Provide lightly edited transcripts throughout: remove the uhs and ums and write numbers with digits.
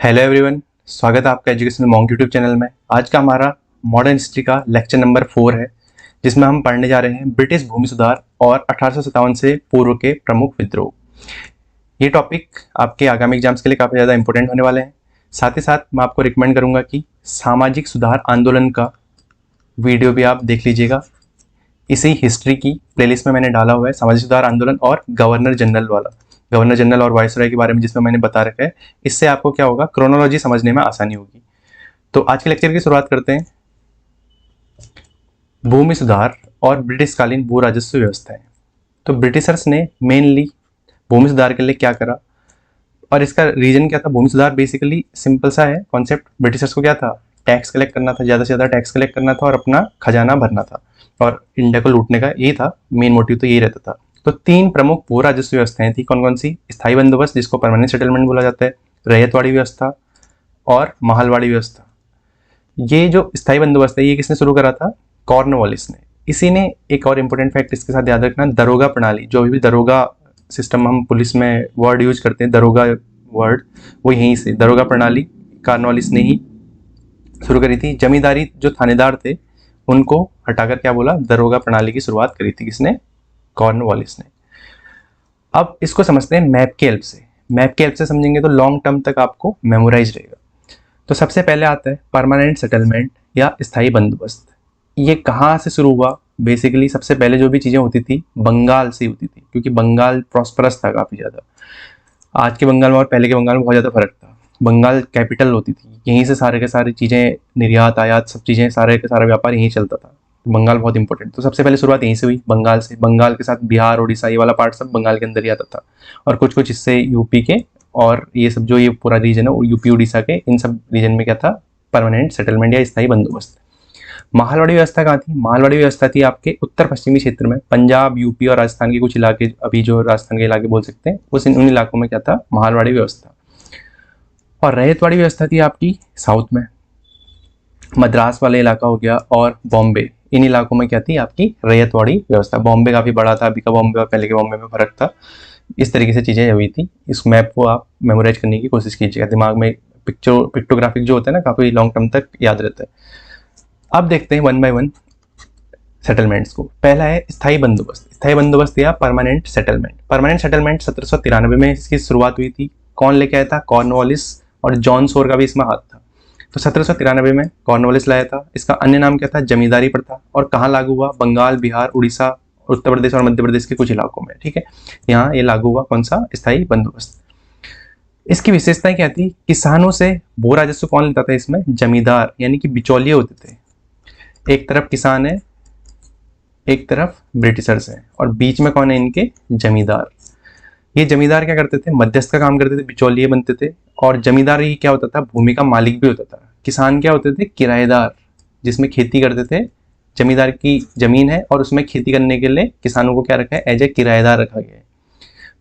Hello everyone, स्वागत है आपका एजुकेशनल मॉन्क यूट्यूब चैनल में। आज का हमारा मॉडर्न हिस्ट्री का लेक्चर नंबर 4 है, जिसमें हम पढ़ने जा रहे हैं ब्रिटिश भूमि सुधार और 1857 से पूर्व के प्रमुख विद्रोह। ये टॉपिक आपके आगामी एग्जाम्स के लिए काफ़ी ज़्यादा इंपॉर्टेंट होने वाले हैं। साथ ही साथ मैं आपको रिकमेंड करूँगा कि सामाजिक सुधार आंदोलन का वीडियो भी आप देख लीजिएगा। इसी हिस्ट्री की प्लेलिस्ट में मैंने डाला हुआ है सामाजिक सुधार आंदोलन और गवर्नर जनरल वाला, गवर्नर जनरल और वायसराय के बारे में, जिसमें मैंने बता रखा है। इससे आपको क्या होगा, क्रोनोलॉजी समझने में आसानी होगी। तो आज के लेक्चर की शुरुआत करते हैं। भूमि सुधार और ब्रिटिशकालीन भू राजस्व व्यवस्थाएं। तो ब्रिटिशर्स ने मेनली भूमि सुधार के लिए क्या करा और इसका रीजन क्या था। भूमि सुधार बेसिकली सिंपल सा है कॉन्सेप्ट। ब्रिटिशर्स को क्या था, टैक्स कलेक्ट करना था, ज़्यादा से ज़्यादा टैक्स कलेक्ट करना था और अपना खजाना भरना था और इंडिया को लूटने का यही था मेन मोटिव, तो यही रहता था। तो 3 प्रमुख भू राजस्व व्यवस्थाएं थी। कौन कौन सी? स्थायी बंदोबस्त, जिसको परमानेंट सेटलमेंट बोला जाता है, रैयतवाड़ी व्यवस्था और महलवाड़ी व्यवस्था। ये जो स्थायी बंदोबस्त है, ये किसने शुरू करा था? कॉर्नवालिस ने। इसी ने एक और इम्पोर्टेंट फैक्ट इसके साथ याद रखना, दरोगा प्रणाली, जो अभी भी दरोगा सिस्टम हम पुलिस में वर्ड यूज करते हैं, दरोगा वर्ड, वो यहीं से दरोगा प्रणाली कॉर्नवालिस ने ही शुरू करी थी। जमींदारी जो थानेदार थे उनको हटाकर क्या बोला, दरोगा प्रणाली की शुरुआत करी थी। किसने? कॉर्नवालिस ने। अब इसको समझते हैं मैप के हेल्प से। मैप के हेल्प से समझेंगे तो लॉन्ग टर्म तक आपको मेमोराइज रहेगा। तो सबसे पहले आता है परमानेंट सेटलमेंट या स्थायी बंदोबस्त। ये कहाँ से शुरू हुआ? बेसिकली सबसे पहले जो भी चीज़ें होती थी बंगाल से होती थी, क्योंकि बंगाल प्रॉस्परस था काफ़ी ज़्यादा। आज के बंगाल में और पहले के बंगाल में बहुत ज़्यादा फर्क था। बंगाल कैपिटल होती थी, यहीं से सारे के सारी चीज़ें, निर्यात आयात सब चीज़ें, सारे का सारा व्यापार यहीं चलता था। बंगाल बहुत इंपॉर्टेंट। तो सबसे पहले शुरुआत यहीं से हुई, बंगाल से। बंगाल के साथ बिहार, उड़ीसा, ये वाला पार्ट सब बंगाल के अंदर ही आता था और कुछ कुछ हिस्से यूपी के, और ये सब जो ये पूरा रीजन है यूपी उड़ीसा के, इन सब रीजन में क्या था, परमानेंट सेटलमेंट या स्थायी बंदोबस्त। महलवाड़ी व्यवस्था कहाँ थी? महलवाड़ी व्यवस्था थी आपके उत्तर पश्चिमी क्षेत्र में, पंजाब, यूपी और राजस्थान के कुछ इलाके, अभी जो राजस्थान के इलाके बोल सकते हैं, उस उन इलाकों में क्या था, महलवाड़ी व्यवस्था। और रैयतवाड़ी व्यवस्था थी आपकी साउथ में, मद्रास वाले इलाका हो गया और बॉम्बे, इन इलाकों में क्या थी आपकी रैयतवाड़ी व्यवस्था। बॉम्बे काफ़ी बड़ा था, अभी का बॉम्बे और पहले के बॉम्बे में फर्क था। इस तरीके से चीज़ें हुई थी। इस मैप को आप मेमोराइज करने की कोशिश कीजिएगा, दिमाग में पिक्टोग्राफिक जो होता है ना, काफ़ी लॉन्ग टर्म तक याद रहता है। अब देखते हैं वन बाय वन सेटलमेंट्स को। पहला है स्थायी बंदोबस्त। स्थायी बंदोबस्त या परमानेंट सेटलमेंट। परमानेंट सेटलमेंट 1793 में इसकी शुरुआत हुई थी। कौन लेके आया था? कॉर्नवालिस, और जॉन सोर का भी इसमें हाथ था। तो 1793 में कॉर्नवालिस लाया था। इसका अन्य नाम क्या था? जमींदारी प्रथा। और कहाँ लागू हुआ? बंगाल, बिहार, उड़ीसा, उत्तर प्रदेश और मध्य प्रदेश के कुछ इलाकों में। ठीक है, यहाँ ये लागू हुआ। कौन सा? स्थायी बंदोबस्त। इसकी विशेषताएं क्या थी? किसानों से भू राजस्व कौन लेता था इसमें? जमींदार, यानी कि बिचौलिए होते थे। एक तरफ किसान है, एक तरफ ब्रिटिशर्स हैं, और बीच में कौन है इनके? जमींदार। ये जमींदार क्या करते थे? मध्यस्थ का काम करते थे, बिचौलिए बनते थे। और जमींदार ही क्या होता था? भूमि का मालिक भी होता था। किसान क्या होते थे? किराएदार, जिसमें खेती करते थे। जमींदार की जमीन है और उसमें खेती करने के लिए किसानों को क्या रखा है? एज ए किराएदार रखा गया है।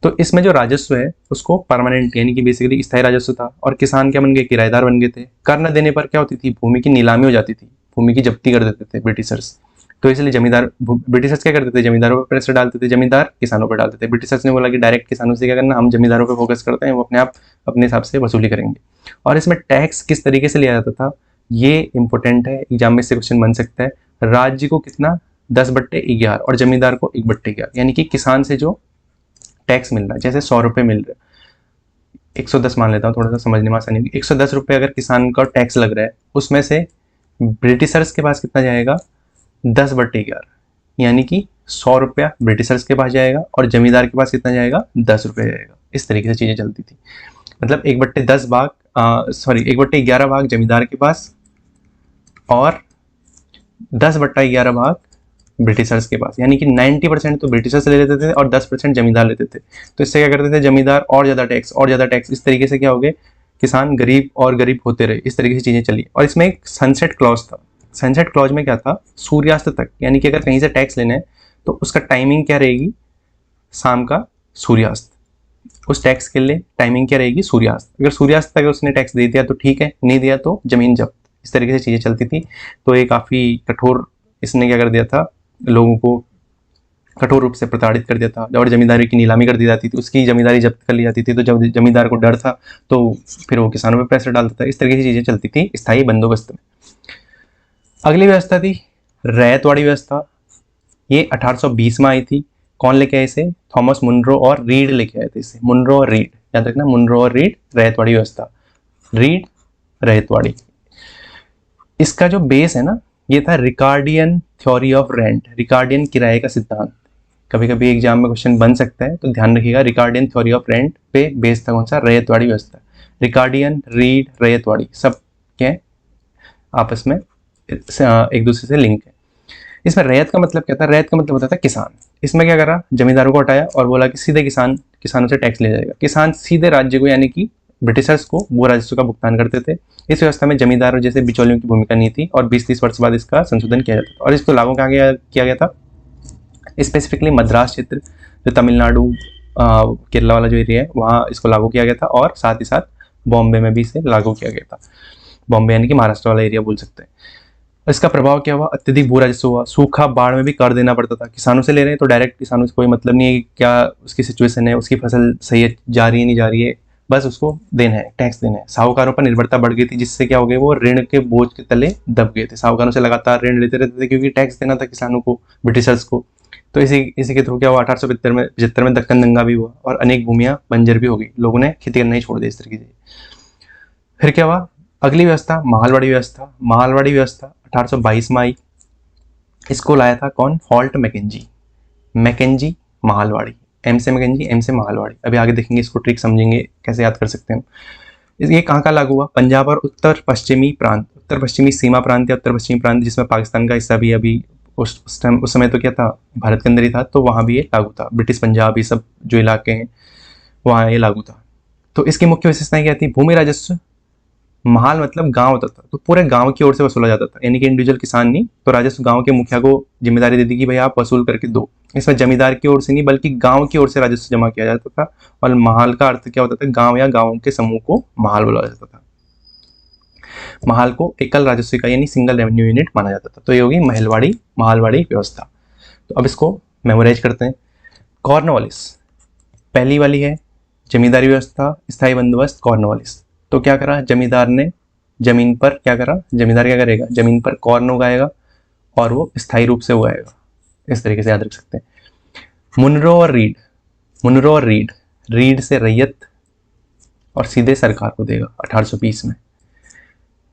तो इसमें जो राजस्व है उसको परमानेंट, यानी कि बेसिकली स्थायी राजस्व था। और किसान क्या बन गए? किराएदार बन गए थे। कर न देने पर क्या होती थी? भूमि की नीलामी हो जाती थी, भूमि की जब्ती कर देते थे ब्रिटिशर्स। तो इसलिए जमींदार, ब्रिटिशर्स क्या करते थे? जमींदारों पर प्रेशर डालते थे, जमींदार किसानों पर डालते थे। ब्रिटिशर्स ने बोला कि डायरेक्ट किसानों से क्या करना, हम जमींदारों पर फोकस करते हैं, वो अपने आप अपने हिसाब से वसूली करेंगे। और इसमें टैक्स किस तरीके से लिया जाता था, ये इंपॉर्टेंट है, एग्जाम में से क्वेश्चन बन सकता है। राज्य को कितना? 10/11 और जमींदार को 1/11, यानी कि किसान से जो टैक्स मिल रहा है, जैसे 100 रुपये मिल रहा है, 110 मान लेता हूँ, थोड़ा सा समझने में आसानी होगी। 110 रुपये अगर किसान का टैक्स लग रहा है, उसमें से ब्रिटिशर्स के पास कितना जाएगा? 10/11, यानी कि 100 रुपया ब्रिटिशर्स के पास जाएगा और जमींदार के पास कितना जाएगा? 10 रुपये जाएगा। इस तरीके से चीज़ें चलती थी। मतलब 1/10 भाग, 1/11 भाग जमींदार के पास और 10/11 भाग ब्रिटिशर्स के पास, यानी कि 90% तो ब्रिटिशर्स ले लेते थे और 10% जमींदार लेते थे। तो इससे क्या करते थे? जमींदार और ज़्यादा टैक्स और ज़्यादा टैक्स, इस तरीके से क्या हो गए? किसान गरीब और गरीब होते रहे। इस तरीके से चीज़ें चली। और इसमें एक सनसेट क्लॉज था। सनसेट क्लॉज में क्या था? सूर्यास्त तक, यानी कि अगर कहीं से टैक्स लेना है तो उसका टाइमिंग क्या रहेगी? शाम का सूर्यास्त। उस टैक्स के लिए टाइमिंग क्या रहेगी? सूर्यास्त। अगर सूर्यास्त तक उसने टैक्स दे दिया तो ठीक है, नहीं दिया तो जमीन जब्त। इस तरीके से चीज़ें चलती थी। तो ये काफ़ी कठोर, इसने क्या कर दिया था, लोगों को कठोर रूप से प्रताड़ित कर दिया था और जमींदारी की नीलामी कर दी जाती थी, उसकी जमींदारी जब्त कर ली जाती थी। तो जब जमींदार को डर था तो फिर वो किसानों पर प्रेशर डालता था। इस तरीके की चीज़ें चलती थी स्थायी बंदोबस्त में। अगली व्यवस्था थी रैयतवाड़ी व्यवस्था। ये 1820 में आई थी। कौन लेके आए इसे? थॉमस मुनरो और रीड लेके आए थे इसे। मुनरो और रीड, याद रखना, मुनरो और रीड, रैयतवाड़ी व्यवस्था। रीड, रैयतवाड़ी। इसका जो बेस है ना, ये था Ricardian theory of rent, Ricardian किराए का सिद्धांत। कभी कभी एग्जाम में क्वेश्चन बन सकता है, तो ध्यान रखिएगा, रिकार्डियन थ्योरी ऑफ रेंट पे बेस था कौन सा? रैयतवाड़ी व्यवस्था। रिकार्डियन, रीड, रैयतवाड़ी सब क्या है? आपस में एक दूसरे से लिंक है। इसमें रैयत का मतलब क्या था? रैयत का मतलब होता था किसान। इसमें क्या करा? जमींदारों को हटाया और बोला कि सीधे किसानों से टैक्स लिया जाएगा। किसान सीधे राज्य को यानी कि ब्रिटिशर्स को भू राजस्व का भुगतान करते थे। इस व्यवस्था में जमींदारों जैसे बिचौलियों की भूमिका नहीं थी और 20-30 वर्ष बाद इसका संशोधन किया जाता था और इसको लागू किया गया था स्पेसिफिकली मद्रास क्षेत्र, जो तमिलनाडु केरला वाला जो एरिया है वहाँ इसको लागू किया गया था और साथ ही साथ बॉम्बे में भी इसे लागू किया गया था। बॉम्बे यानी कि महाराष्ट्र वाला एरिया बोल सकते हैं। इसका प्रभाव क्या हुआ? अत्यधिक भू राजस्व हुआ। सूखा, बाढ़ में भी कर देना पड़ता था। किसानों से ले रहे हैं तो डायरेक्ट किसानों से कोई मतलब नहीं है कि क्या उसकी सिचुएशन है, उसकी फसल सही है, जा रही है नहीं जा रही है, बस उसको देना है, टैक्स देना है। साहूकारों पर निर्भरता बढ़ गई थी, जिससे क्या हो गया? वो ऋण के बोझ के तले दब गए थे। साहूकारों से लगातार ऋण लेते रहते थे क्योंकि टैक्स देना था किसानों को, ब्रिटिशर्स को। तो इसी के थ्रू क्या हुआ? 1875 में दक्कन दंगा भी हुआ और अनेक भूमियां बंजर भी हो गई। लोगों ने खेती करना ही छोड़ दिया इस तरीके से। फिर क्या हुआ? अगली व्यवस्था मालवाड़ी व्यवस्था। मालवाड़ी व्यवस्था 1822 में आई। इसको लाया था कौन? Holt Mackenzie. Mackenzie Mahalwari, M से मैकेंजी, एम से मालवाड़ी। अभी आगे देखेंगे, इसको ट्रिक समझेंगे कैसे याद कर सकते हैं। ये कहाँ का लागू हुआ? पंजाब और उत्तर पश्चिमी प्रांत, उत्तर पश्चिमी सीमा प्रांत या उत्तर पश्चिमी प्रांत जिसमें पाकिस्तान का हिस्सा भी अभी उस समय तो क्या था? भारत के अंदर ही था, तो वहाँ भी ये लागू था। ब्रिटिश पंजाब, ये सब जो इलाके हैं वहाँ ये लागू था। तो इसकी मुख्य विशेषताएं क्या थी? भूमि राजस्व। महाल मतलब गांव होता था, तो पूरे गांव की ओर से वसूला जाता था, यानी कि इंडिविजुअल किसान नहीं, तो राजस्व गांव के मुखिया को जिम्मेदारी दे दी कि भाई आप वसूल करके दो। इसमें जमींदार की ओर से नहीं बल्कि गांव की ओर से राजस्व जमा किया जाता था। और महाल का अर्थ क्या होता था? गांव या गांव के समूह को महाल बोला जाता था। महाल को एकल राजस्व का यानी सिंगल रेवेन्यू यूनिट माना जाता था। तो ये होगी महालवाड़ी व्यवस्था। तो अब इसको मेमोराइज करते हैं। कॉर्नवालिस पहली वाली है, जमींदारी व्यवस्था, स्थायी बंदोबस्त, कॉर्नवालिस। तो क्या करा? जमींदार ने जमीन पर क्या करा? जमींदार क्या करेगा? जमीन पर कॉर्न उगाएगा और वो स्थायी रूप से उगाएगा। इस तरीके से याद रख सकते हैं। मुनरो और रीड, रीड से रैयत और सीधे सरकार को देगा 1820 में।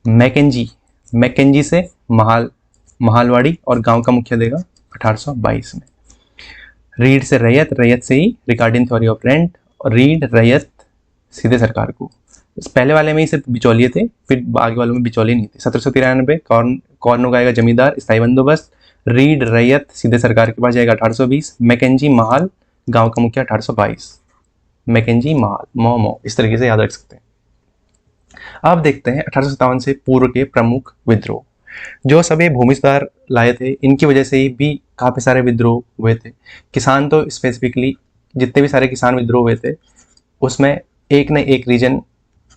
मैकेंजी से महालवाड़ी और गांव का मुखिया देगा 1822 में। रीड से रैयत से ही रिकार्डियन थ्योरी ऑफ रेंट, और रीड रैयत सीधे सरकार को। पहले वाले में ही सिर्फ बिचौलिए थे, फिर आगे वालों में बिचौलिए नहीं थे। 1793 कॉर्न उगाएगा जमींदार, स्थायी बंदोबस्त। रीड रैयत सीधे सरकार के पास जाएगा 1820। मैकेंजी महाल, गांव का मुखिया 1822। मैकेंजी महाल, मो इस तरीके से याद रख सकते हैं। अब देखते हैं 1857 से पूर्व के प्रमुख विद्रोह। जो सभी भूमि सुधार लाए थे, इनकी वजह से ही भी काफी सारे विद्रोह हुए थे। किसान तो स्पेसिफिकली जितने भी सारे किसान विद्रोह हुए थे उसमें एक न एक रीजन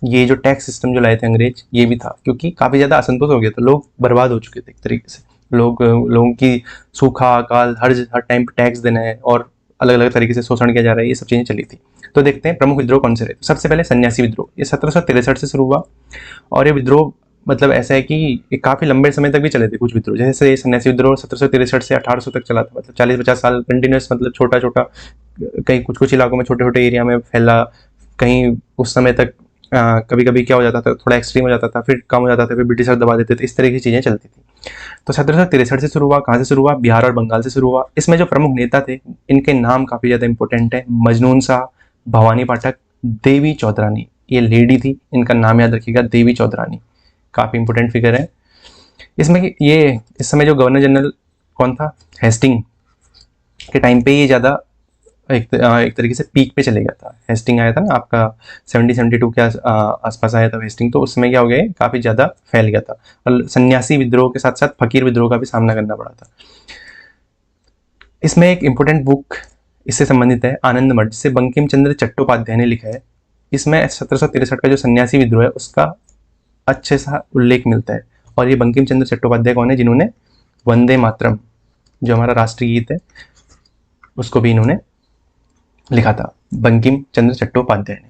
ये जो टैक्स सिस्टम जो लाए थे अंग्रेज, ये भी था, क्योंकि काफी ज्यादा असंतोष हो गया था, लोग बर्बाद हो चुके थे एक तरीके से। लोगों की सूखा, अकाल, हर टाइम पे टैक्स देना है और अलग अलग तरीके से शोषण किया जा रहा है, ये सब चीजें चली थी। तो देखते हैं प्रमुख विद्रोह कौन से रहे। सबसे पहले सन्यासी विद्रोह, ये 1763 से शुरू हुआ और ये विद्रोह मतलब ऐसा है कि ये काफी लंबे समय तक भी चले थे कुछ विद्रोह। जैसे सन्यासी विद्रोह 1763 से 1800 तक चला था, मतलब 40-50 साल कंटिन्यूस, मतलब छोटा छोटा, कहीं कुछ इलाकों में छोटे छोटे एरिया में फैला, कहीं उस समय तक कभी कभी क्या हो जाता था, थोड़ा एक्सट्रीम हो जाता था, फिर कम हो जाता था, फिर ब्रिटिशर दबा देते थे, इस तरह की चीजें चलती थी। तो 1763 से शुरू हुआ। कहाँ से शुरू हुआ? बिहार और बंगाल से शुरू हुआ। इसमें जो प्रमुख नेता थे, इनके नाम काफी ज्यादा इंपॉर्टेंट है। मजनून शाह, भवानी पाठक, देवी चौधरानी, ये लेडी थी, इनका नाम याद रखिएगा, देवी चौधरानी, काफी इंपॉर्टेंट फिगर है। इसमें ये इस समय जो गवर्नर जनरल कौन था? हेस्टिंग के टाइम पे ये ज्यादा एक तरीके से पीक पे चले गया था। हेस्टिंग आया था ना आपका 1772 के आसपास आया था हेस्टिंग, तो उसमें क्या हो गया, काफी ज्यादा फैल गया था और सन्यासी विद्रोह के साथ साथ फकीर विद्रोह का भी सामना करना पड़ा था। इसमें एक इंपॉर्टेंट बुक इससे संबंधित है, आनंद मठ, जिसे बंकिम चंद्र चट्टोपाध्याय ने लिखा है। इसमें 1763 का जो सन्यासी विद्रोह है उसका अच्छे सा उल्लेख मिलता है। और ये बंकिम चंद्र चट्टोपाध्याय कौन है? जिन्होंने वंदे मातरम, जो हमारा राष्ट्रीय गीत है, उसको भी इन्होंने लिखा था, बंकिम चंद्र चट्टोपाध्याय ने।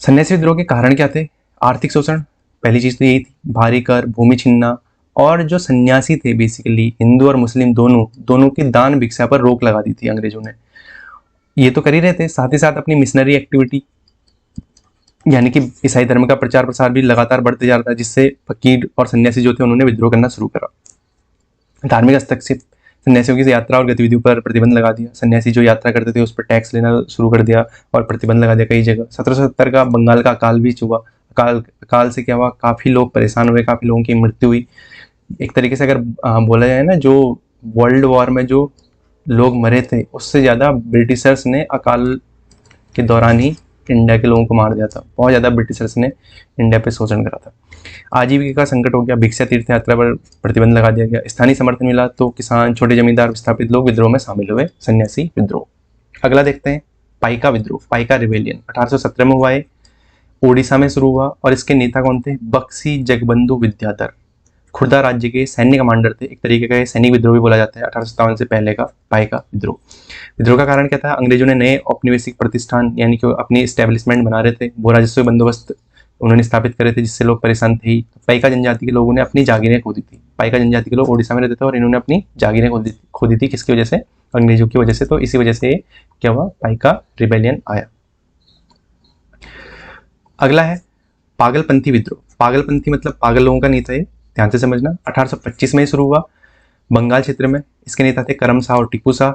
सन्यासी विद्रोह के कारण क्या थे? आर्थिक शोषण, पहली चीज तो यही थी, भारी कर, भूमि छीनना, और जो सन्यासी थे बेसिकली हिंदू और मुस्लिम दोनों की दान भिक्षा पर रोक लगा दी थी अंग्रेजों ने। ये तो कर ही रहे थे, साथ ही साथ अपनी मिशनरी एक्टिविटी यानी कि ईसाई धर्म का प्रचार प्रसार भी लगातार बढ़ते जा रहा था, जिससे फकीर और सन्यासी जो थे उन्होंने विद्रोह करना शुरू करा। धार्मिक हस्तक्षेप, सन्यासियों की यात्रा और गतिविधियों पर प्रतिबंध लगा दिया। सन्यासी जो यात्रा करते थे उस पर टैक्स लेना शुरू कर दिया और प्रतिबंध लगा दिया कई जगह। 1770 का बंगाल का अकाल भी हुआ। अकाल से क्या हुआ, काफी लोग परेशान हुए, काफी लोगों की मृत्यु हुई। एक तरीके से अगर बोला जाए ना, जो वर्ल्ड वॉर में जो लोग मरे थे उससे ज्यादा ब्रिटिशर्स ने अकाल के दौरान ही इंडिया के लोगों को मार दिया था। बहुत ज्यादा ब्रिटिशर्स ने इंडिया पे शोषण करा था। आजीविका का संकट हो गया, भिक्षा तीर्थ यात्रा पर प्रतिबंध लगा दिया गया। स्थानीय समर्थन मिला तो किसान, छोटे जमींदार, विस्थापित लोग विद्रोह में शामिल हुए, सन्यासी विद्रोह। अगला देखते हैं पाइका विद्रोह, पाइका रिवेलियन 1817 में हुआ है, ओडिशा में शुरू हुआ और इसके नेता कौन थे? बक्सी जगबंधु विद्याधर, खुर्दा राज्य के सैन्य कमांडर थे। एक तरीके का सैनिक विद्रोह भी बोला जाता है 1857 से पहले का पाइका विद्रोह। विद्रोह का कारण क्या था? अंग्रेजों ने नए औपनिवेशिक प्रतिष्ठान यानी कि अपनी एस्टेब्लिशमेंट बना रहे थे, भू राजस्व बंदोबस्त उन्होंने स्थापित करे थे, जिससे लोग परेशान थे। पाइका जनजाति के लोगों ने अपनी जागीरें खो दी थी। पाइका जनजाति के लोग ओडिशा में रहते थे और इन्होंने अपनी जागीरें खो दी थी। किसकी वजह से? अंग्रेजों की वजह से। तो इसी वजह से क्या हुआ, पाइका रिबेलियन आया। अगला है पागलपंथी विद्रोह। पागलपंथी मतलब पागल लोगों का नहीं था, ये ध्यान से समझना। 1825 में शुरू हुआ बंगाल क्षेत्र में। इसके नेता थे करम शाह और टीपू शाह।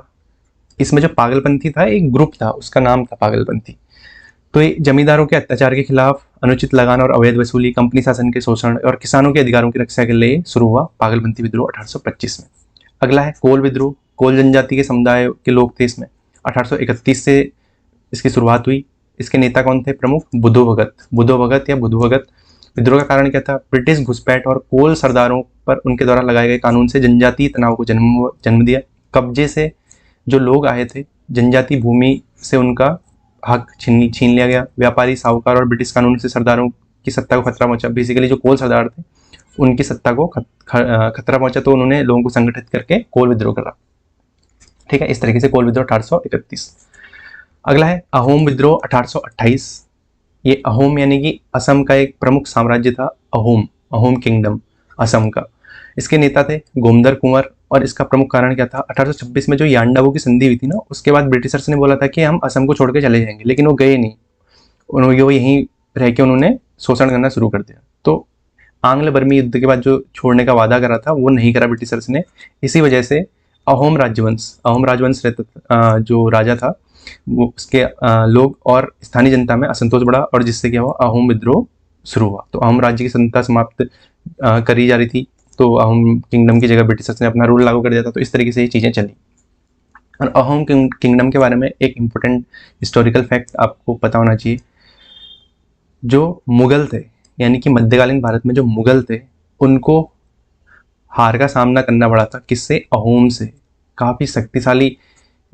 इसमें जो पागलपंथी था एक ग्रुप था, उसका नाम था पागलपंथी। तो ये जमींदारों के अत्याचार के खिलाफ, अनुचित लगान और अवैध वसूली, कंपनी शासन के शोषण और किसानों के अधिकारों की रक्षा के लिए शुरू हुआ पागलपंथी विद्रोह 1825 में। अगला है कोल विद्रोह। कोल जनजाति के समुदाय के लोग थे इसमें। 1831 से इसकी शुरुआत हुई। इसके नेता कौन थे प्रमुख? बुद्धो भगत। बुद्धो भगत या बुद्धू भगत। विद्रोह का कारण क्या था? ब्रिटिश घुसपैठ और कोल सरदारों पर उनके द्वारा लगाए गए कानून से जनजातीय तनाव को जन्म दिया। कब्जे से जो लोग आए थे, जनजाति भूमि से उनका हक छीन लिया गया। व्यापारी, साहूकार और ब्रिटिश कानून से सरदारों की सत्ता को खतरा पहुंचा। बेसिकली जो कोल सरदार थे उनकी सत्ता को खतरा पहुंचा, तो उन्होंने लोगों को संगठित करके कोल विद्रोह करा। ठीक है, इस तरीके से कोल विद्रोह 1831। अगला है अहोम विद्रोह 1828। ये अहोम यानी कि असम का एक प्रमुख साम्राज्य था, अहोम किंगडम असम का। इसके नेता थे गोमदर कुंवर और इसका प्रमुख कारण क्या था? 1826 में जो यांडाबू की संधि हुई थी ना, उसके बाद ब्रिटिशर्स ने बोला था कि हम असम को छोड़ के चले जाएंगे, लेकिन वो गए नहीं। उन्होंने यहीं रह के उन्होंने शोषण करना शुरू कर दिया। तो आंग्ल बर्मी युद्ध के बाद जो छोड़ने का वादा करा था वो नहीं करा ब्रिटिशर्स ने। इसी वजह से अहोम राजवंश जो राजा था वो उसके लोग और स्थानीय जनता में असंतोष बढ़ा और जिससे क्या हुआ, अहोम विद्रोह शुरू हुआ। तो अहोम राज्य की संता समाप्त करी जा रही थी, तो अहोम किंगडम की जगह ब्रिटिशर्स ने अपना रूल लागू कर दिया था। तो इस तरीके से ये चीज़ें चली। और अहोम किंगडम के बारे में एक इम्पोर्टेंट हिस्टोरिकल फैक्ट आपको पता होना चाहिए। जो मुगल थे यानी कि मध्यकालीन भारत में जो मुगल थे उनको हार का सामना करना पड़ा था। किससे? अहोम से। काफ़ी शक्तिशाली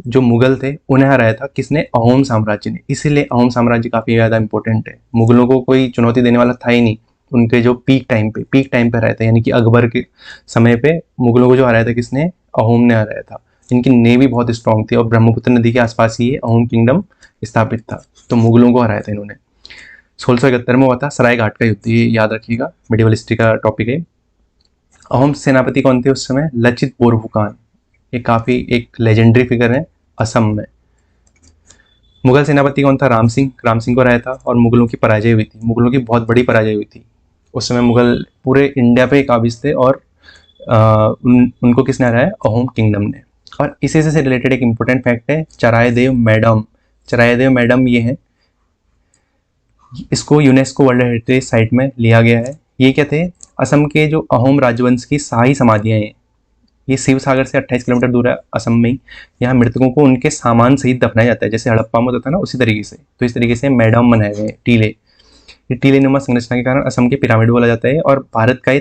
जो मुगल थे उन्हें हराया था किसने? अहोम साम्राज्य ने। इसीलिए अहोम साम्राज्य काफ़ी ज़्यादा इंपॉर्टेंट है। मुगलों को कोई चुनौती देने वाला था ही नहीं। उनके जो पीक टाइम पे हराया था, यानी कि अकबर के समय पे मुगलों को जो हराया था किसने? अहोम ने हराया था। इनकी नेवी बहुत स्ट्रांग थी और ब्रह्मपुत्र नदी के आसपास ही ये अहोम किंगडम स्थापित था। तो मुगलों को हराया था इन्होंने। 1671 में हुआ था सराय घाट का युद्ध, ये याद रखिएगा, मेडिवल हिस्ट्री का टॉपिक है। अहोम सेनापति कौन थे उस समय? लचित बोरफुकान। ये काफ़ी एक लेजेंडरी फिगर है असम में। मुगल सेनापति कौन था? राम सिंह को हराया था और मुगलों की पराजय हुई थी। मुगलों की बहुत बड़ी पराजय हुई थी उस समय। मुगल पूरे इंडिया पे काबिज थे और उनको किसने हराया? अहोम किंगडम ने। और इसी से रिलेटेड एक इम्पोर्टेंट फैक्ट है, चरायदेव मैडम ये है, इसको यूनेस्को वर्ल्ड हेरिटेज साइट में लिया गया है। ये क्या थे? असम के जो अहोम राजवंश की शाही समाधियाँ हैं। ये शिव सागर से 28 किलोमीटर दूर है असम में ही। यहाँ मृतकों को उनके सामान सहित दफनाया जाता है, जैसे हड़प्पा में होता था ना, उसी तरीके से। तो इस तरीके से मैडम बनाए गए टीले। ये टीले नुमा संरचना के कारण असम के पिरामिड बोला जाता है। और भारत का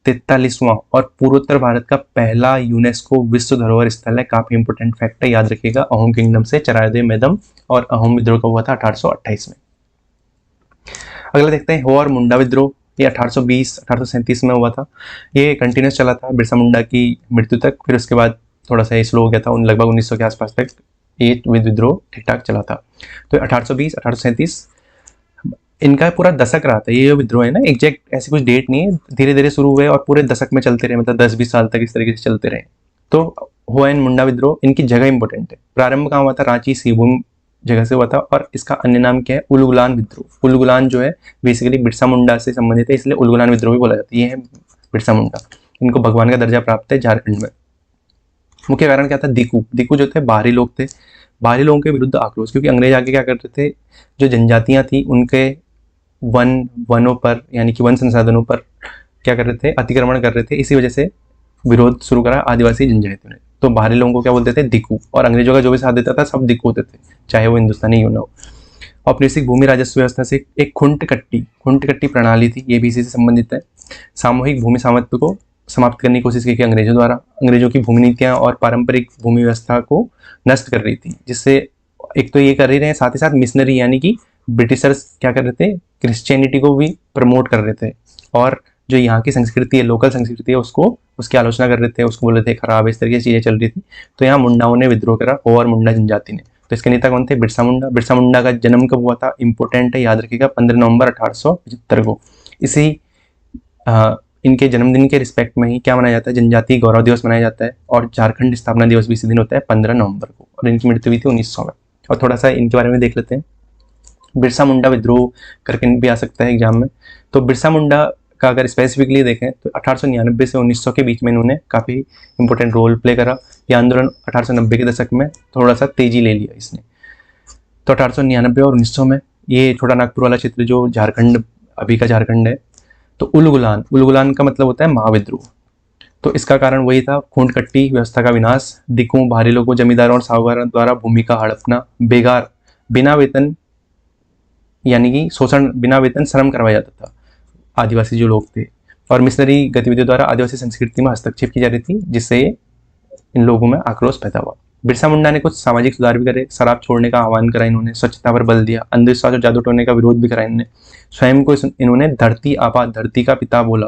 43वां और पूर्वोत्तर भारत का पहला यूनेस्को विश्व धरोहर स्थल है। काफी इंपोर्टेंट फैक्ट है, याद रखिएगा। अहोम किंगडम से चरायदेव मैडम और अहोम विद्रोह का हुआ था 1828 में। अगला देखते हैं हो और मुंडा विद्रोह। ये 1820-1837 में हुआ था। ये कंटिन्यूस चला था बिरसा मुंडा की मृत्यु तक। फिर उसके बाद थोड़ा सा स्लो हो गया था, उन लगभग 1900 के आसपास तक ये विद्रोह ठीक ठाक चला था। तो 1820 1837 इनका पूरा दशक रहा था। ये जो विद्रोह है ना, एग्जैक्ट ऐसी कुछ डेट नहीं है, धीरे धीरे शुरू हुए और पूरे दशक में चलते रहे, मतलब 10-20 साल तक इस तरीके से चलते रहे। तो हुआयन मुंडा विद्रोह, इनकी जगह इंपॉर्टेंट है। प्रारंभ कहाँ हुआ था? रांची सिंहभूम जगह से हुआ था, और इसका अन्य नाम क्या है? उलगुलान विद्रोह। उलगुलान जो है बेसिकली बिरसा मुंडा से संबंधित है, इसलिए उलगुलान विद्रोह भी बोला जाता है। ये है बिरसा मुंडा, इनको भगवान का दर्जा प्राप्त है झारखंड में। मुख्य कारण क्या था? दिकू। दिकू जो थे बाहरी लोग थे, बाहरी लोगों के विरुद्ध आक्रोश, क्योंकि अंग्रेज आके क्या करते थे, जो जनजातियां थी उनके वनों पर, यानी कि वन संसाधनों पर क्या कर रहे थे? अतिक्रमण कर रहे थे। इसी वजह से विरोध शुरू करा आदिवासी जनजातियों ने। तो बाहरी लोगों को क्या बोलते थे? दिकू। और अंग्रेजों का जो भी साथ देता था सब दिकू होते थे, चाहे वो हिंदुस्तानी क्यों ना हो। औपनिवेशिक भूमि राजस्व व्यवस्था से एक खुंट कट्टी प्रणाली थी, ये भी इसी से संबंधित है। सामूहिक भूमि स्वामित्व को समाप्त करने की कोशिश की अंग्रेजों द्वारा। अंग्रेजों की भूमि नीतियां और पारंपरिक भूमि व्यवस्था को नष्ट कर रही थी, जिससे एक तो ये कर ही रहे हैं, साथ ही साथ मिशनरी यानी कि ब्रिटिशर्स क्या कर रहे थे? क्रिश्चियनिटी को भी प्रमोट कर रहे थे, और जो यहाँ की संस्कृति है, लोकल संस्कृति है, उसको उसकी आलोचना कर रहे थे, उसको बोल रहे थे खराब है, इस तरीके की चीजें चल रही थी। तो यहाँ मुंडाओं ने विद्रोह करा, और मुंडा जनजाति ने। तो इसके नेता कौन थे? बिरसा मुंडा। बिरसा मुंडा का जन्म कब हुआ था? इंपॉर्टेंट है, याद रखिएगा, 15 नवंबर 1875 को। इसी इनके जन्मदिन के रिस्पेक्ट में ही क्या मनाया जाता है? जनजातीय गौरव दिवस मनाया जाता है, और झारखंड स्थापना दिवस भी इसी दिन होता है 15 नवंबर को। और इनकी मृत्यु हुई थी 1900 में। और थोड़ा सा इनके बारे में देख लेते हैं। बिरसा मुंडा विद्रोह करके भी आ सकता है एग्जाम में। तो बिरसा मुंडा का अगर स्पेसिफिकली देखें तो 1899 से 1900 के बीच में इन्होंने काफ़ी इंपॉर्टेंट रोल प्ले करा। यह आंदोलन 1890 के दशक में थोड़ा सा तेजी ले लिया इसने। तो 1899 और 1900 में ये छोटा नागपुर वाला क्षेत्र जो झारखंड, अभी का झारखंड है, तो उलगुलान का मतलब होता है महाविद्रोह। तो इसका कारण वही था, खूंट कट्टी व्यवस्था का विनाश, दिकों, बाहरी लोगों, जमींदारों और साहूकारों द्वारा भूमि का हड़पना, बेगार, बिना वेतन यानी कि शोषण, बिना वेतन श्रम करवाया जाता था आदिवासी जो लोग थे, और मिशनरी गतिविधियों द्वारा आदिवासी संस्कृति में हस्तक्षेप की जा रही थी, जिससे इन लोगों में आक्रोश पैदा हुआ। बिरसा मुंडा ने कुछ सामाजिक सुधार भी करे, शराब छोड़ने का आह्वान करा इन्होंने, स्वच्छता पर बल दिया, अंधविश्वास और जादू टोने का विरोध भी करा इन्होंने। स्वयं को इन्होंने धरती आबा, धरती का पिता बोला,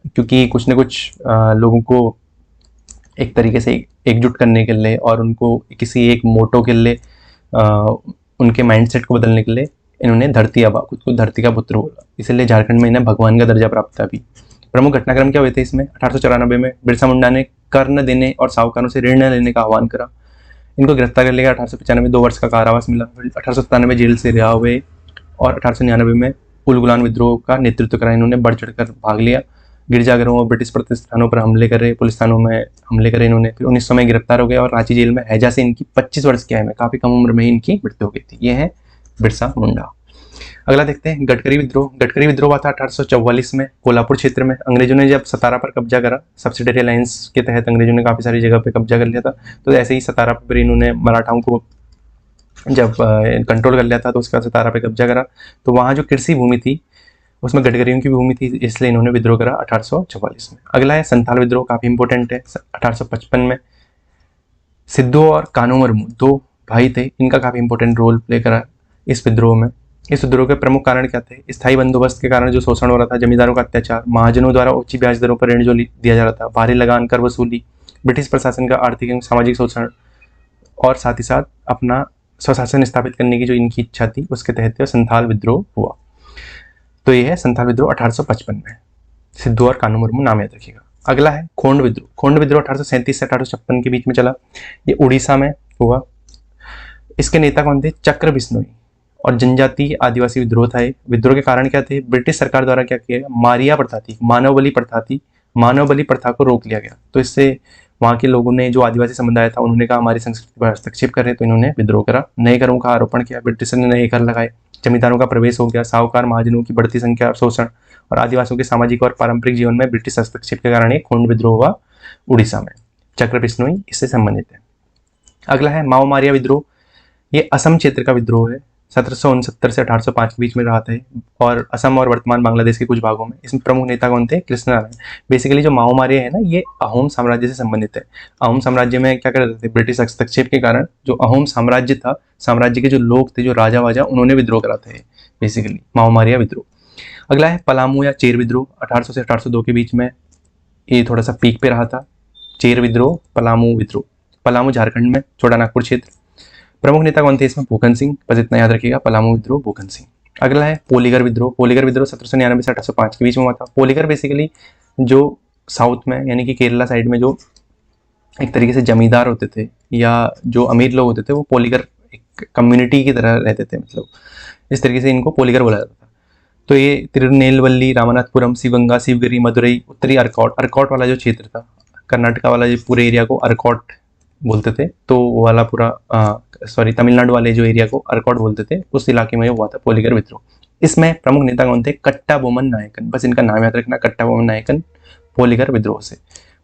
क्योंकि कुछ न कुछ लोगों को एक तरीके से एकजुट करने के लिए और उनको किसी एक मोटो के लिए, उनके माइंडसेट को बदलने के लिए इन्होंने धरती आबा, खुद को धरती का पुत्र बोला, इसलिए झारखंड में इन्हें भगवान का दर्जा प्राप्त था। अभी प्रमुख घटनाक्रम क्या हुए थे इसमें? 1894 में बिरसा मुंडा ने कर न देने और साहूकारों से ऋण न लेने का आह्वान करा। इनको गिरफ्तार कर लिया। 1895 2 वर्ष का कारावास मिला। 1897 जेल से रिहा हुए, और 1899 में उलगुलान विद्रोह का नेतृत्व करा इन्होंने, बढ़ चढ़कर भाग लिया। गिरजाघरों और ब्रिटिश प्रतिष्ठानों पर हमले करे, पुलिस थानों में हमले करे इन्होंने। फिर 1900 में गिरफ्तार हो गए और रांची जेल में हैजा से इनकी 25 वर्ष की आयु में, काफी कम उम्र में ही इनकी मृत्यु हो गई थी। ये है बिरसा मुंडा। अगला देखते हैं गडकरी विद्रोह। गडकरी विद्रोह हुआ था 1844 में कोल्हापुर क्षेत्र में। अंग्रेजों ने जब सतारा पर कब्जा करा, सब्सिडरी अलायंस के तहत अंग्रेजों ने काफी सारी जगह पे कब्जा कर लिया था। तो ऐसे ही सतारा पर इन्होंने मराठाओं को जब कंट्रोल कर लिया था, तो उसका सतारा पे कब्जा करा। तो वहाँ जो कृषि भूमि थी उसमें गडकरियों की भूमि थी, इसलिए इन्होंने विद्रोह करा 1844 में। अगला है संथाल विद्रोह, काफी इंपॉर्टेंट है। 1855 में सिद्धू और कान्हो मुर्मू दो भाई थे, इनका काफी इंपॉर्टेंट रोल प्ले करा इस विद्रोह में। इस विद्रोह के प्रमुख कारण क्या थे? स्थायी बंदोबस्त के कारण जो शोषण हो रहा था, जमींदारों का अत्याचार, महाजनों द्वारा ऊंची ब्याज दरों पर ऋण जो दिया जा रहा था, भारी लगान कर वसूली, ब्रिटिश प्रशासन का आर्थिक एवं सामाजिक शोषण, और साथ ही साथ अपना स्वशासन स्थापित करने की जो इनकी इच्छा थी, उसके तहत संथाल विद्रोह हुआ। तो ये है संथाल विद्रोह 1855 में। सिद्धू और कान्हो मुर्मू नाम याद रखिएगा। अगला है खोंड विद्रोह। खोंड विद्रोह 1837 से 1856 के बीच में चला। ये उड़ीसा में हुआ। इसके नेता कौन थे? चक्र बिश्नोई। और जनजातीय आदिवासी विद्रोह था। विद्रोह के कारण क्या थे? ब्रिटिश सरकार द्वारा क्या किया गया? मारिया प्रथा थी, मानव बलि प्रथा थी, मानव बलि प्रथा को रोक लिया गया। तो इससे वहाँ के लोगों ने, जो आदिवासी समुदाय था, उन्होंने कहा हमारी संस्कृति पर हस्तक्षेप कर रहे, तो इन्होंने विद्रोह करा। नए करों का आरोपण किया, ब्रिटिश ने नए कर लगाए, जमींदारों का प्रवेश हो गया, साहूकार महाजनों की बढ़ती संख्या, शोषण, और आदिवासियों के सामाजिक और पारंपरिक जीवन में ब्रिटिश हस्तक्षेप के कारण एक खोंड विद्रोह हुआ उड़ीसा में। चक्र बिश्नोई इससे संबंधित है। अगला है माओ मारिया विद्रोह। ये असम क्षेत्र का विद्रोह है। 1769 से 1805 के बीच में रहा था, और असम और वर्तमान बांग्लादेश के कुछ भागों में। इसमें प्रमुख नेता कौन थे? कृष्ण नारायण। बेसिकली जो माओ मारिया है ना, ये अहोम साम्राज्य से संबंधित है। अहोम साम्राज्य में क्या कर रहे थे? ब्रिटिश हस्तक्षेप के कारण जो अहोम साम्राज्य था, साम्राज्य के जो लोग थे, जो राजा वाजा, उन्होंने विद्रोह करा था बेसिकली माओ मारिया विद्रोह। अगला है पलामू या चेर विद्रोह। 1800 से 1802 के बीच में ये थोड़ा सा पीक पे रहा था। चेर विद्रोह, पलामू विद्रोह। पलामू झारखंड में, छोटा नागपुर क्षेत्र। प्रमुख नेता कौन थे इसमें? भूखन सिंह, बस इतना याद रखिएगा, पलामू विद्रोह भूखन सिंह। अगला है पोलीगर विद्रोह। पोलीगर विद्रोह 1799 से 1805 के बीच में हुआ था। पोलीगर बेसिकली जो साउथ में यानी कि केरला साइड में जो एक तरीके से जमींदार होते थे या जो अमीर लोग होते थे वो पोलीगर एक कम्युनिटी की तरह रहते थे, मतलब इस तरीके से इनको पोलीगर बोला जाता था। तो ये तिरुनेलवल्ली, रामनाथपुरम, शिवगंगा, शिवगिरी, मदुरई, उत्तरी अर्कॉट, अर्कॉट वाला जो क्षेत्र था कर्नाटका वाला, जो पूरे एरिया को अर्कॉट बोलते थे, तो वो वाला पूरा तमिलनाडु वाले जो एरिया को अर्कॉट बोलते थे, उस इलाके में हुआ था पोलीगर विद्रोह। इसमें प्रमुख नेता कौन थे? कट्टा बोमन नायकन, बस इनका नाम याद रखना, कट्टा बोमन नायकन। पोलीगर विद्रोह से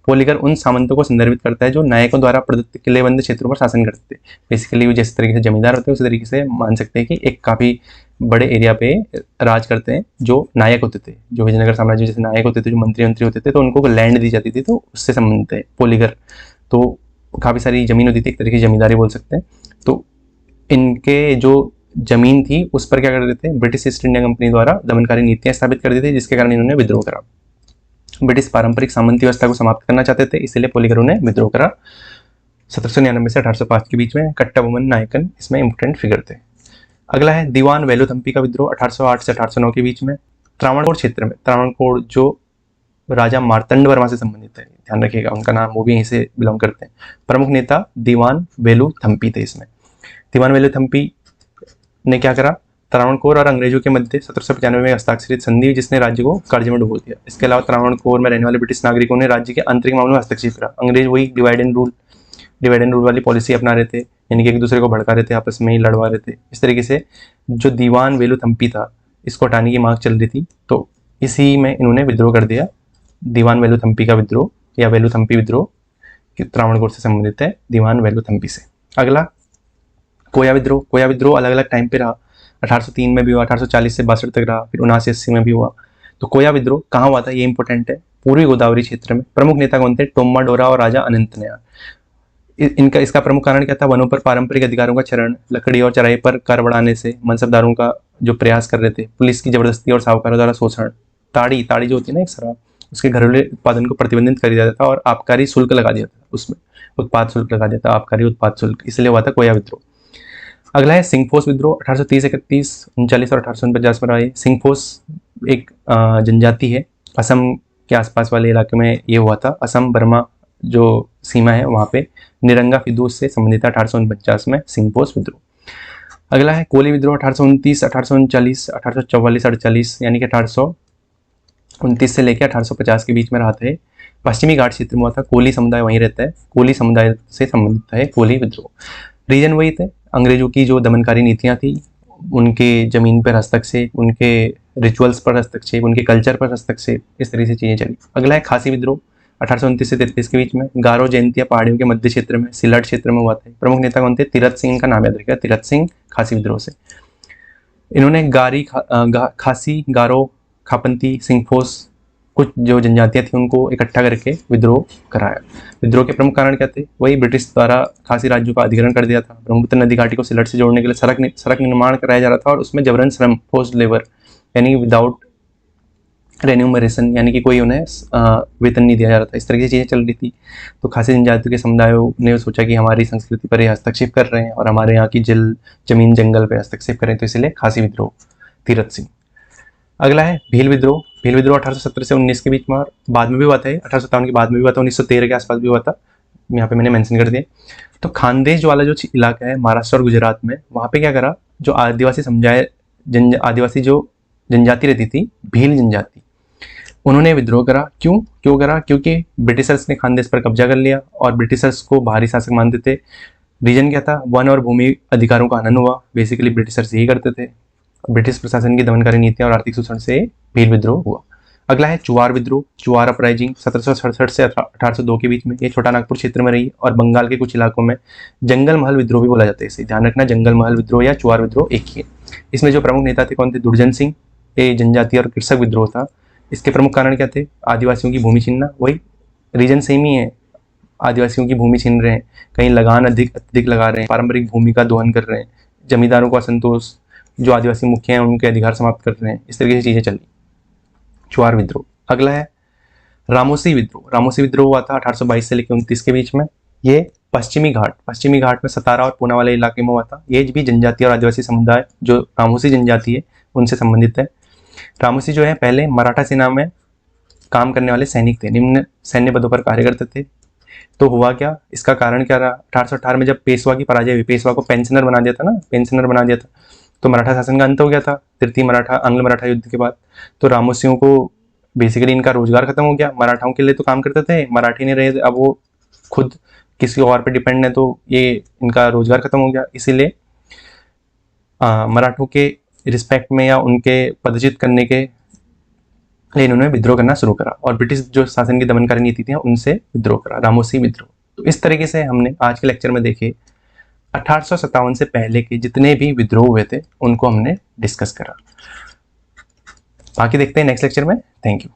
पोलीगर उन सामंतों को संदर्भित करता है जो नायकों द्वारा प्रदत्त किलेबंद क्षेत्रों पर शासन करते थे। बेसिकली वो जिस तरीके से जमींदार होते हैं उसी तरीके से मान सकते हैं कि एक काफी बड़े एरिया पे राज करते हैं जो नायक होते थे, जो विजयनगर साम्राज्य जैसे नायक होते थे, जो मंत्री होते थे, तो उनको लैंड दी जाती थी, तो उससे संबंधित है पोलीगर। तो काफी सारी जमीन होती थी, एक तरीके की जमींदारी बोल सकते हैं। तो इनके जो जमीन थी उस पर क्या कर रहे थे? ब्रिटिश ईस्ट इंडिया कंपनी द्वारा दमनकारी नीतियां स्थापित कर दी थी, जिसके कारण इन्होंने विद्रोह करा। ब्रिटिश पारंपरिक सामंती व्यवस्था को समाप्त करना चाहते थे, इसलिए पोलीगरों ने विद्रोह करा 1799 से 1805 के बीच में। कट्टा बोमन नायकन इसमें इंपोर्टेंट फिगर थे। अगला है दीवान वेलुथम्पी का विद्रोह 1808 से 1809 के बीच में। त्रावणकोर क्षेत्र में, त्रावणकोर जो राजा मार्तंड वर्मा से संबंधित है, ध्यान रखिएगा उनका नाम, वो भी यहीं से बिलोंग करते हैं। प्रमुख नेता दीवान वेलुथम्पी थे इसमें। दीवान वेलुथम्पी ने क्या करा? त्रावणकोर और अंग्रेजों के मध्य 1795 में हस्ताक्षरित संधि, जिसने राज्य को कर्ज में डुबो दिया। इसके अलावा त्रावणकोर में रहने वाले ब्रिटिश नागरिकों ने राज्य के आंतरिक मामलों में हस्तक्षेप करा। अंग्रेज वही डिवाइड एंड रूल वाली पॉलिसी अपना रहे थे, यानी कि एक दूसरे को भड़का रहे थे, आपस में ही लड़वा रहे थे। इस तरीके से जो दीवान वेलुथम्पी था, इसको हटाने की मांग चल रही थी, तो इसी में इन्होंने विद्रोह कर दिया। दीवान वेलुथम्पी का विद्रोह या वेलुथम्पी विद्रोह त्रावणकोर से संबंधित है, दीवान वेलुथम्पी से। अगला कोया विद्रोह। कोया विद्रोह अलग अलग टाइम पे रहा, 1803 में भी हुआ, 1840 से 62 तक रहा, फिर 79-80 में भी हुआ। तो कोया विद्रोह कहाँ हुआ था, ये इंपॉर्टेंट है, पूर्वी गोदावरी क्षेत्र में। प्रमुख नेता कौन थे? टोम्मा डोरा और राजा अनंत नयार। इसका प्रमुख कारण क्या था? वनों पर पारंपरिक अधिकारों का क्षरण, लकड़ी और चराई पर कर बढ़ाने से मनसबदारों का जो प्रयास कर रहे थे, पुलिस की जबरदस्ती और साहूकारों द्वारा शोषण, ताड़ी जो होती है ना एक शराब, उसके घरेलू उत्पादन को प्रतिबंधित कर दिया जाता था और आबकारी शुल्क लगा दिया था, उसमें उत्पाद शुल्क लगा दिया था, आबकारी उत्पाद शुल्क, इसलिए हुआ था कोया विद्रोह। अगला है सिंगफोस विद्रोह 1830, 31, 39 और 1849 में रहा है। सिंगफोस एक जनजाति है, असम के आसपास वाले इलाके में ये हुआ था। असम बर्मा जो सीमा है वहाँ पे निरंगा फिदूस से संबंधित 1849 में सिंगफोस विद्रोह। अगला है कोली विद्रोह 1829, 1839, 1844, 48, यानी कि 1829 से लेकर 1850 के बीच में रहा था। पश्चिमी घाट क्षेत्र में हुआ था, कोली समुदाय वहीं रहता है, कोली समुदाय से संबंधित है कोली विद्रोह। रीजन वही थे, अंग्रेजों की जो दमनकारी नीतियां थी, उनके जमीन पर हस्तक्षेप, उनके रिचुअल्स पर हस्तक्षेप, उनके कल्चर पर हस्तक्षेप, इस तरह से चीजें चली। अगला है खासी विद्रोह 1829 से 33 के बीच में, गारो जयंतिया पहाड़ियों के मध्य क्षेत्र में, सिलट क्षेत्र में हुआ था। प्रमुख नेता कौन थे? तीरथ सिंह का नाम याद रखिएगा, तीरथ सिंह खासी विद्रोह से। इन्होंने खासी, गारो, खापंती, सिंगफोस कुछ जो जनजातियां थी उनको इकट्ठा करके विद्रोह कराया। विद्रोह के प्रमुख कारण क्या थे? वही ब्रिटिश द्वारा खासी राज्यों का अधिग्रहण कर दिया था, ब्रह्मपुत्र नदी घाटी को सिलट से जोड़ने के लिए सड़क निर्माण कराया जा रहा था और उसमें जबरन श्रम, फोर्स्ड लेबर, यानी विदाउट रेन्यूमरेशन, यानी कि कोई उन्हें वेतन नहीं दिया जा रहा था, इस तरह की चीज़ें चल रही थी। तो खासी जनजातियों के समुदायों ने सोचा कि हमारी संस्कृति पर ये हस्तक्षेप कर रहे हैं और हमारे यहाँ की जमीन जंगल पर हस्तक्षेप कर रहे हैं, तो इसलिए खासी विद्रोह, तीरथ सिंह। अगला है भील विद्रोह। भील विद्रोह 1870 से 19 के बीच में, और बाद में भी हुआ था, 1857 के बाद में भी हुआ था, 1913 के आसपास भी हुआ था, यहाँ पे मैंने मेंशन कर दिया। तो खानदेश वाला जो इलाका है महाराष्ट्र और गुजरात में, वहाँ पे क्या करा, जो आदिवासी समुदाय आदिवासी जो जनजाति रहती थी, भील जनजाति, उन्होंने विद्रोह करा। क्यों करा? क्योंकि ब्रिटिशर्स ने खानदेश पर कब्जा कर लिया और ब्रिटिशर्स को बाहरी शासक मानते थे। रीजन क्या था? वन और भूमि अधिकारों का हनन हुआ, बेसिकली ब्रिटिशर्स यही करते थे। ब्रिटिश प्रशासन की दमनकारी नीतियां और आर्थिक शोषण से भील विद्रोह हुआ। अगला है चुवार विद्रोह, चुवार अपराइजिंग 1767 से 1802 के बीच में, ये छोटा नागपुर क्षेत्र में रही और बंगाल के कुछ इलाकों में जंगल महल विद्रोह भी बोला जाता है। इसे ध्यान रखना, जंगल महल विद्रोह या चुवार विद्रोह एक ही है। इसमें जो प्रमुख नेता थे कौन थे? दुर्जन सिंह। ये जनजातीय और कृषक विद्रोह था। इसके प्रमुख कारण क्या थे? आदिवासियों की भूमि छीनना, वही रीजन सेम ही है, आदिवासियों की भूमि छीन रहे हैं, कहीं लगान अधिक लगा रहे हैं, पारंपरिक भूमि का दोहन कर रहे हैं, जमींदारों का असंतोष, जो आदिवासी मुखिया हैं उनके अधिकार समाप्त कर रहे हैं, इस तरीके से चीजें चली, चुवार विद्रोह। अगला है रामोसी विद्रोह हुआ था 1822 से लेकर 29 के बीच में। ये पश्चिमी घाट में सतारा और पूना वाले इलाके में हुआ था। ये भी जनजाति और आदिवासी समुदाय जो रामोसी जनजाति है उनसे संबंधित है। रामोसी जो है पहले मराठा सेना में काम करने वाले सैनिक थे, निम्न सैन्य पदों पर कार्य करते थे। तो हुआ क्या, इसका कारण क्या रहा, 1818 में जब पेशवा की पराजय हुई, पेशवा को पेंशनर बना दिया था, तो मराठा शासन का अंत हो गया था तृतीय आंग्ल मराठा युद्ध के बाद। तो रामोसियों को बेसिकली इनका रोजगार खत्म हो गया। मराठाओं के लिए तो काम करते थे, मराठी नहीं रहे, अब वो खुद किसी और पे डिपेंड है, तो ये इनका रोजगार खत्म हो गया। इसीलिए मराठों के रिस्पेक्ट में या उनके पदच्युत करने के लिए इन्होंने विद्रोह करना शुरू करा और ब्रिटिश जो शासन की दमनकारी नीति थी उनसे विद्रोह करा, रामोसी विद्रोह। तो इस तरीके से हमने आज के लेक्चर में देखे 1857 से पहले के जितने भी विद्रोह हुए थे उनको हमने डिस्कस करा। बाकी देखते हैं नेक्स्ट लेक्चर में। Thank you.